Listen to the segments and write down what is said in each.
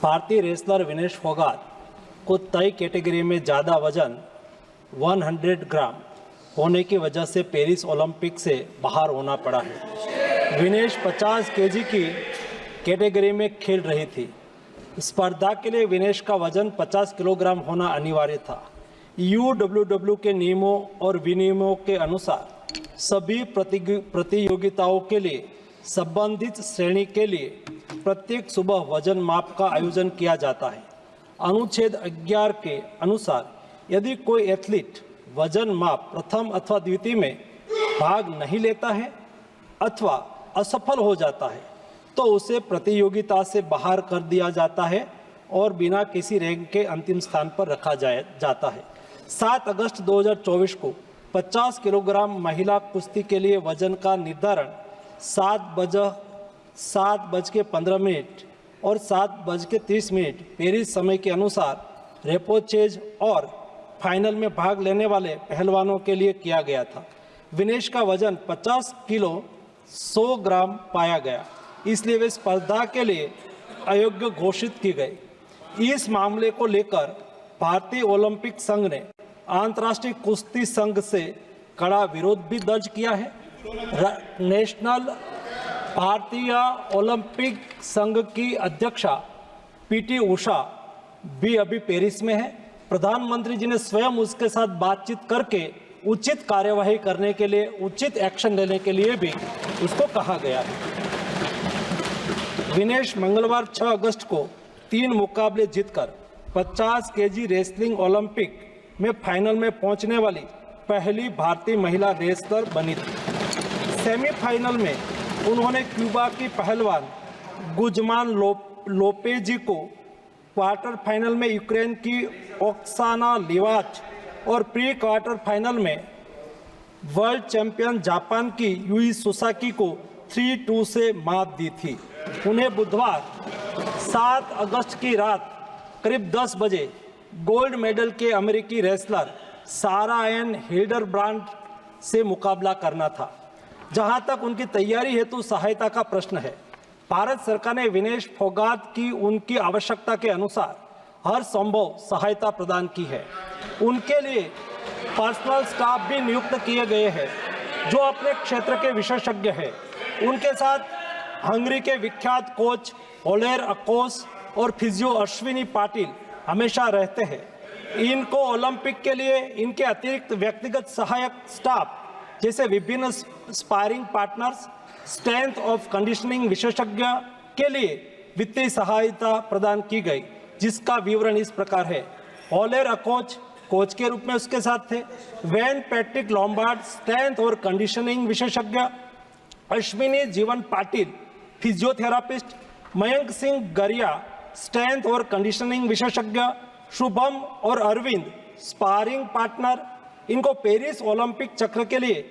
भारतीय रेसलर विनेश फोगाट को तय कैटेगरी में ज़्यादा वजन 100 ग्राम होने की वजह से पेरिस ओलंपिक से बाहर होना पड़ा है। विनेश 50 केजी की कैटेगरी में खेल रही थी। स्पर्धा के लिए विनेश का वजन 50 किलोग्राम होना अनिवार्य था। यूडब्ल्यूडब्ल्यू के नियमों और विनियमों के अनुसार सभी प्रतियोगिताओं के लिए संबंधित श्रेणी के लिए प्रत्येक सुबह वजन माप का आयोजन किया जाता है। अनुच्छेद 11 के अनुसार यदि कोई एथलीट वजन माप प्रथम अथवा द्वितीय में भाग नहीं लेता है अथवा असफल हो जाता है तो उसे प्रतियोगिता से बाहर कर दिया जाता है और बिना किसी रैंक के अंतिम स्थान पर रखा जाता है। 7 अगस्त 2024 को 50 किलोग्राम महिला कुश्ती के लिए वजन का निर्धारण 7:15 और 7:30 पेरिस समय के अनुसार रेपोचेज और फाइनल में भाग लेने वाले पहलवानों के लिए किया गया था। विनेश का वजन 50 किलो 100 ग्राम पाया गया, इसलिए वे स्पर्धा के लिए अयोग्य घोषित की गई। इस मामले को लेकर भारतीय ओलंपिक संघ ने अंतर्राष्ट्रीय कुश्ती संघ से कड़ा विरोध भी दर्ज किया है। नेशनल भारतीय ओलंपिक संघ की अध्यक्षा पीटी उषा भी अभी पेरिस में है। प्रधानमंत्री जी ने स्वयं उसके साथ बातचीत करके उचित कार्यवाही करने के लिए, उचित एक्शन लेने के लिए भी उसको कहा गया है। विनेश मंगलवार 6 अगस्त को 3 मुकाबले जीतकर 50 केजी रेसलिंग ओलंपिक में फाइनल में पहुंचने वाली पहली भारतीय महिला रेसलर बनी थी। सेमीफाइनल में उन्होंने क्यूबा की पहलवान गुजमान लोपेजी को, क्वार्टर फाइनल में यूक्रेन की ओक्साना लिवाच और प्री क्वार्टर फाइनल में वर्ल्ड चैंपियन जापान की यूई सुसाकी को 3-2 से मात दी थी। उन्हें बुधवार 7 अगस्त की रात करीब 10 बजे गोल्ड मेडल के अमेरिकी रेसलर सारा एन हिल्डरब्रांड से मुकाबला करना था। जहां तक उनकी तैयारी हेतु सहायता का प्रश्न है, भारत सरकार ने विनेश फोगाट की उनकी आवश्यकता के अनुसार हर संभव सहायता प्रदान की है। उनके लिए पर्सनल स्टाफ भी नियुक्त किए गए हैं जो अपने क्षेत्र के विशेषज्ञ हैं। उनके साथ हंगरी के विख्यात कोच ओलेर अकोस और फिजियो अश्विनी पाटिल हमेशा रहते हैं। इनको ओलंपिक के लिए इनके अतिरिक्त व्यक्तिगत सहायक स्टाफ जैसे विभिन्न sparring partners, strength of conditioning विशेषज्ञ के लिए वित्तीय सहायता प्रदान की गई, जिसका विवरण इस प्रकार है। ओलेर अकोच कोच के रूप में उसके साथ थे, वैन पैट्रिक लॉम्बार्ड स्ट्रेंथ और कंडीशनिंग विशेषज्ञ, अश्विनी जीवन पाटिल फिजियोथेरापिस्ट, मयंक सिंह गरिया स्ट्रेंथ और कंडीशनिंग विशेषज्ञ, शुभम और अरविंद स्पारिंग पार्टनर। इनको पेरिस ओलंपिक चक्र के लिए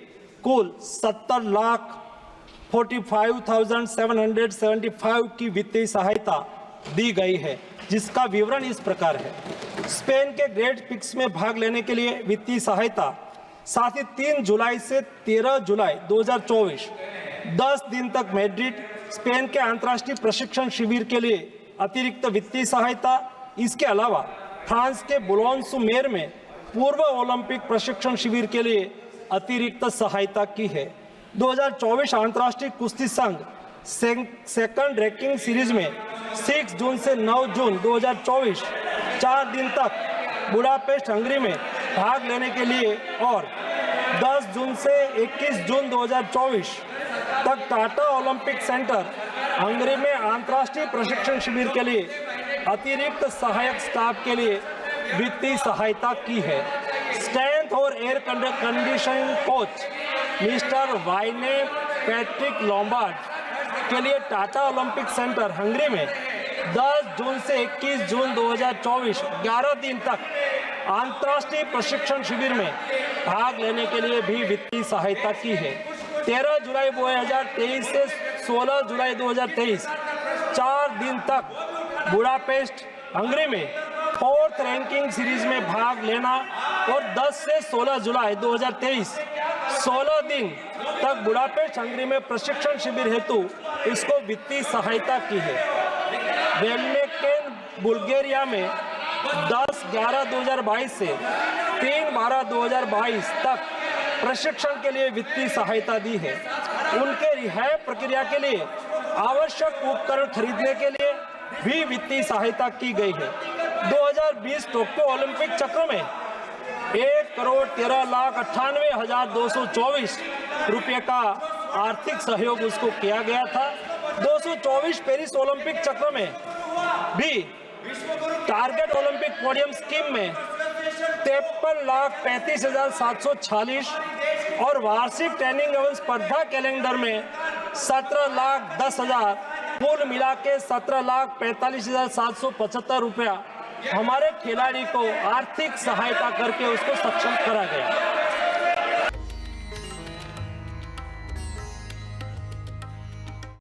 कुल 70,45,775 की वित्तीय सहायता दी गई है, जिसका विवरण इस प्रकार है। स्पेन के ग्रेट पिक्स में भाग लेने के लिए वित्तीय सहायता, साथ ही 3 जुलाई से 13 जुलाई 2024 10 दिन तक मैड्रिड स्पेन के अंतर्राष्ट्रीय प्रशिक्षण शिविर के लिए अतिरिक्त वित्तीय सहायता। इसके अलावा फ्रांस के बुलोन-सू-मेर में पूर्व ओलंपिक प्रशिक्षण शिविर के लिए अतिरिक्त सहायता की है। 2024 अंतर्राष्ट्रीय कुश्ती संघ सेकंड रैंकिंग सीरीज में 6 जून से 9 जून 2024 4 दिन तक बुडापेस्ट हंगरी में भाग लेने के लिए और 10 जून से 21 जून 2024 तक टाटा ओलंपिक सेंटर हंगरी में अंतर्राष्ट्रीय प्रशिक्षण शिविर के लिए अतिरिक्त सहायक स्टाफ के लिए वित्तीय सहायता की है। स्ट्रेंथ और air conditioning coach mister Wayne Patrick Lombard के लिए टाटा ओलंपिक सेंटर हंगरी में 10 जून से 21 जून 2024 11 दिन तक अंतर्राष्ट्रीय प्रशिक्षण शिविर में भाग लेने के लिए भी वित्तीय सहायता की है। 13 जुलाई 2023 से 16 जुलाई 2023 4 दिन तक बुडापेस्ट हंगरी में 4th रैंकिंग सीरीज में भाग लेना और 10 से 16 जुलाई 2023 16 दिन तक बुडापेस्ट हंगरी में प्रशिक्षण शिविर हेतु इसको वित्तीय सहायता की है। वेलमेकेन बुल्गारिया में 10/11/2022 से 3/12/2022 तक प्रशिक्षण के लिए वित्तीय सहायता दी है। उनके रिहाई प्रक्रिया के लिए आवश्यक उपकरण खरीदने के लिए भी वित्तीय सहायता की गई है। 2020 टोक्यो ओलंपिक चक्र में 1,13,98,224 रुपये का आर्थिक सहयोग उसको किया गया था। 224 पेरिस ओलंपिक चक्र में भी टारगेट ओलंपिक पोडियम स्कीम में 53,35,746 और वार्षिक ट्रेनिंग एवं स्पर्धा कैलेंडर में 17,10,000 कुल मिला के 17,45,775 रुपया हमारे खिलाड़ी को आर्थिक सहायता करके उसको सक्षम करा गया।